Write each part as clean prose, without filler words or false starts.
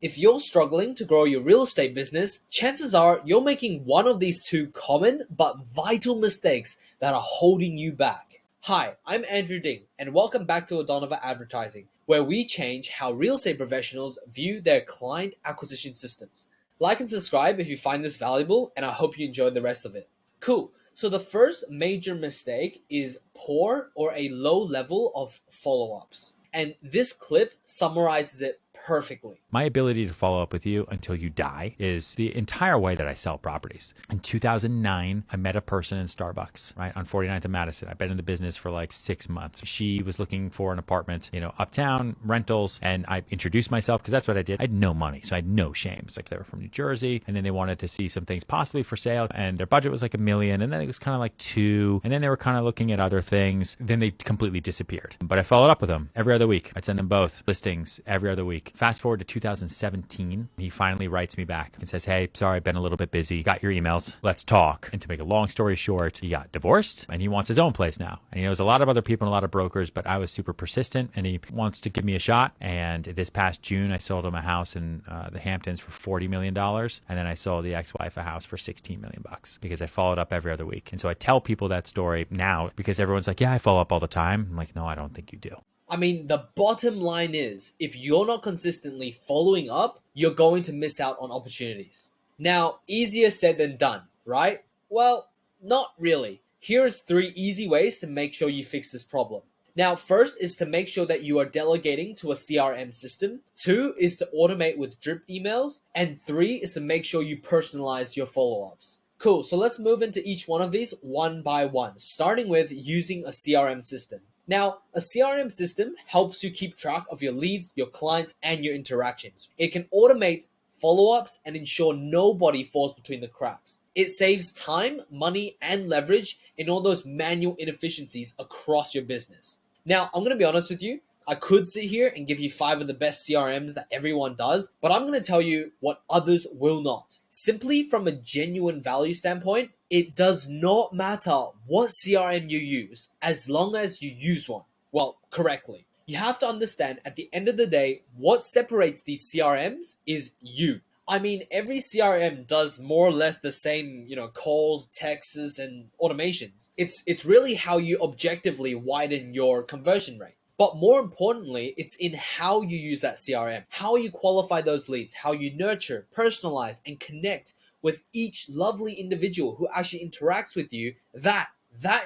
If you're struggling to grow your real estate business, chances are you're making one of these two common but vital mistakes that are holding you back. Hi, I'm Andrew Ding, and welcome back to Adoniva Advertising, where we change how real estate professionals view their client acquisition systems. Like and subscribe if you find this valuable, and I hope you enjoyed the rest of it. Cool. So the first major mistake is poor or a low level of follow-ups. And this clip summarizes it perfectly. My ability to follow up with you until you die is the entire way that I sell properties. In 2009, I met a person in Starbucks, right, on 49th and Madison. I've been in the business for like 6 months. She was looking for an apartment, uptown, rentals, and I introduced myself because that's what I did. I had no money, so I had no shame. It's like they were from New Jersey, and then they wanted to see some things possibly for sale, and their budget was like $1 million, and then it was kind of like 2, and then they were kind of looking at other things. Then they completely disappeared. But I followed up with them every other week. I'd send them both listings every other week. Fast forward to 2017, he finally writes me back and says, "Hey, sorry, I've been a little bit busy. Got your emails. Let's talk." And to make a long story short, he got divorced and he wants his own place now. And he knows a lot of other people and a lot of brokers, but I was super persistent and he wants to give me a shot. And this past June, I sold him a house in the Hamptons for $40 million. And then I sold the ex-wife a house for $16 million because I followed up every other week. And so I tell people that story now because everyone's like, "Yeah, I follow up all the time." I'm like, "No, I don't think you do." I mean, the bottom line is, if you're not consistently following up, you're going to miss out on opportunities. Now, easier said than done, right? Well, not really. Here's 3 easy ways to make sure you fix this problem. Now, first is to make sure that you are delegating to a CRM system. 2 is to automate with drip emails. And 3 is to make sure you personalize your follow-ups. Cool, so let's move into each one of these one by one, starting with using a CRM system. Now, a CRM system helps you keep track of your leads, your clients, and your interactions. It can automate follow-ups and ensure nobody falls between the cracks. It saves time, money, and leverage in all those manual inefficiencies across your business. Now, I'm going to be honest with you. I could sit here and give you 5 of the best CRMs that everyone does, but I'm going to tell you what others will not. Simply from a genuine value standpoint, it does not matter what CRM you use as long as you use one. Well, correctly. You have to understand at the end of the day, what separates these CRMs is you. I mean, every CRM does more or less the same, calls, texts, and automations. It's really how you objectively widen your conversion rate. But more importantly, it's in how you use that CRM, how you qualify those leads, how you nurture, personalize, and connect with each lovely individual who actually interacts with you. That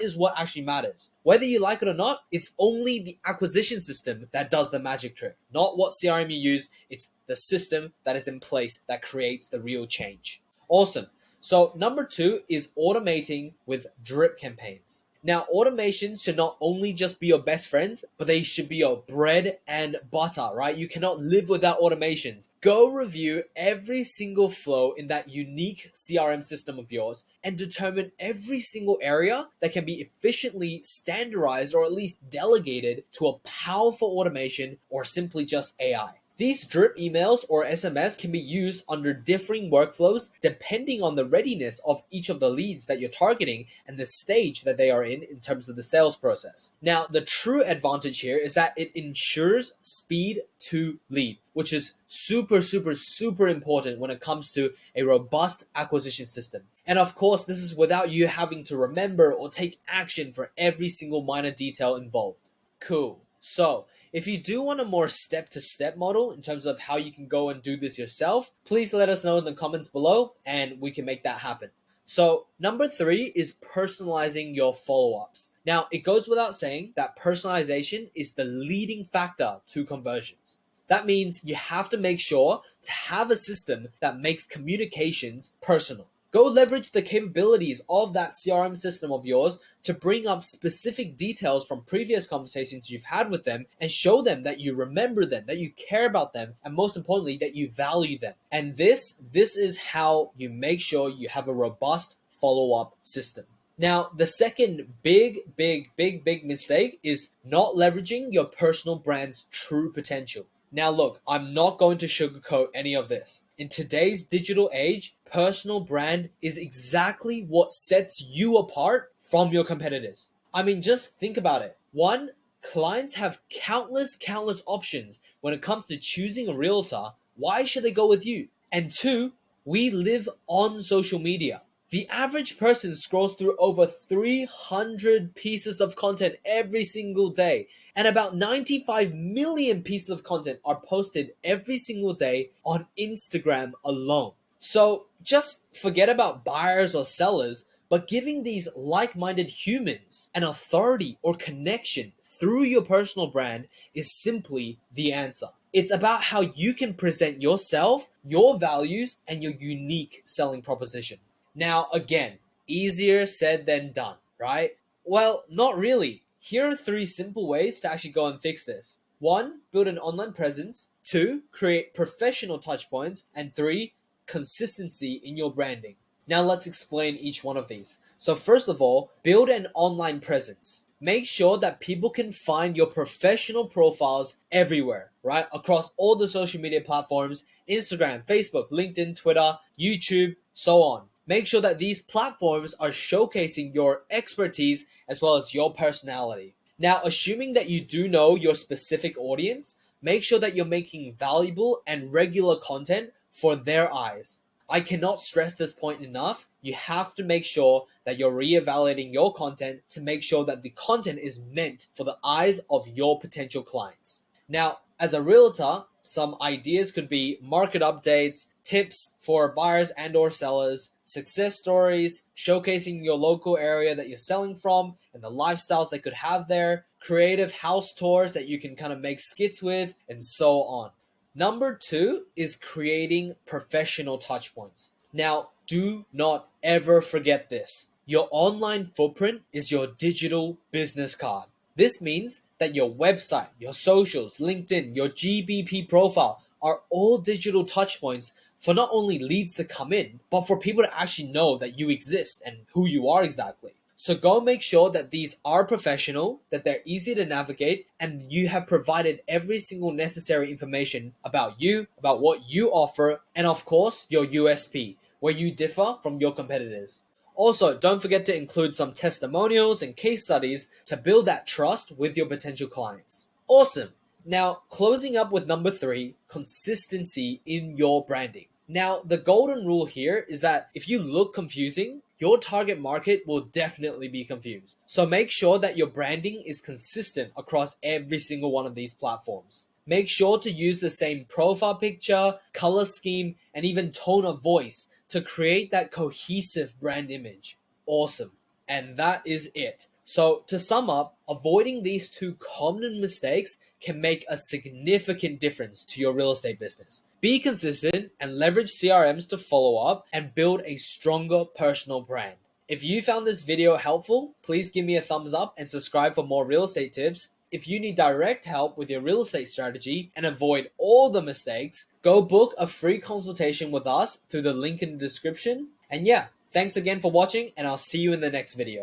is what actually matters. Whether you like it or not, it's only the acquisition system that does the magic trick, not what CRM you use. It's the system that is in place that creates the real change. Awesome. So number 2 is automating with drip campaigns. Now, automation should not only just be your best friends, but they should be your bread and butter, right? You cannot live without automations. Go review every single flow in that unique CRM system of yours and determine every single area that can be efficiently standardized or at least delegated to a powerful automation or simply just AI. These drip emails or SMS can be used under differing workflows depending on the readiness of each of the leads that you're targeting and the stage that they are in terms of the sales process. Now, the true advantage here is that it ensures speed to lead, which is super, super, super important when it comes to a robust acquisition system. And of course, this is without you having to remember or take action for every single minor detail involved. Cool. So, if you do want a more step-to-step model in terms of how you can go and do this yourself, please let us know in the comments below and we can make that happen. So, number 3 is personalizing your follow-ups. Now, it goes without saying that personalization is the leading factor to conversions. That means you have to make sure to have a system that makes communications personal. Go leverage the capabilities of that CRM system of yours to bring up specific details from previous conversations you've had with them and show them that you remember them, that you care about them, and most importantly, that you value them. And this is how you make sure you have a robust follow-up system. Now, the second big mistake is not leveraging your personal brand's true potential. Now look, I'm not going to sugarcoat any of this. In today's digital age, personal brand is exactly what sets you apart from your competitors. I mean, just think about it. 1, clients have countless options when it comes to choosing a realtor, why should they go with you? And two, we live on social media. The average person scrolls through over 300 pieces of content every single day, and about 95 million pieces of content are posted every single day on Instagram alone. So just forget about buyers or sellers, but giving these like-minded humans an authority or connection through your personal brand is simply the answer. It's about how you can present yourself, your values, and your unique selling proposition. Now, again, easier said than done, right? Well, not really. Here are three simple ways to actually go and fix this. One, build an online presence. Two, create professional touch points. And three, consistency in your branding. Now let's explain each one of these. So first of all, build an online presence. Make sure that people can find your professional profiles everywhere, right? Across all the social media platforms, Instagram, Facebook, LinkedIn, Twitter, YouTube, so on. Make sure that these platforms are showcasing your expertise as well as your personality. Now, assuming that you do know your specific audience, make sure that you're making valuable and regular content for their eyes. I cannot stress this point enough. You have to make sure that you're reevaluating your content to make sure that the content is meant for the eyes of your potential clients. Now, as a realtor, some ideas could be market updates, tips for buyers and or sellers, success stories, showcasing your local area that you're selling from and the lifestyles they could have there, creative house tours that you can kind of make skits with, and so on. Number two is creating professional touchpoints. Now, do not ever forget this. Your online footprint is your digital business card. This means that your website, your socials, LinkedIn, your GBP profile are all digital touchpoints for not only leads to come in, but for people to actually know that you exist and who you are exactly. So go make sure that these are professional, that they're easy to navigate, and you have provided every single necessary information about you, about what you offer, and of course, your USP, where you differ from your competitors. Also, don't forget to include some testimonials and case studies to build that trust with your potential clients. Awesome. Now, closing up with number three, consistency in your branding. Now, the golden rule here is that if you look confusing, your target market will definitely be confused. So make sure that your branding is consistent across every single one of these platforms. Make sure to use the same profile picture, color scheme, and even tone of voice to create that cohesive brand image. Awesome. And that is it. So to sum up, avoiding these two common mistakes can make a significant difference to your real estate business. Be consistent and leverage CRMs to follow up and build a stronger personal brand. If you found this video helpful, please give me a thumbs up and subscribe for more real estate tips. If you need direct help with your real estate strategy and avoid all the mistakes, go book a free consultation with us through the link in the description. And yeah, thanks again for watching, and I'll see you in the next video.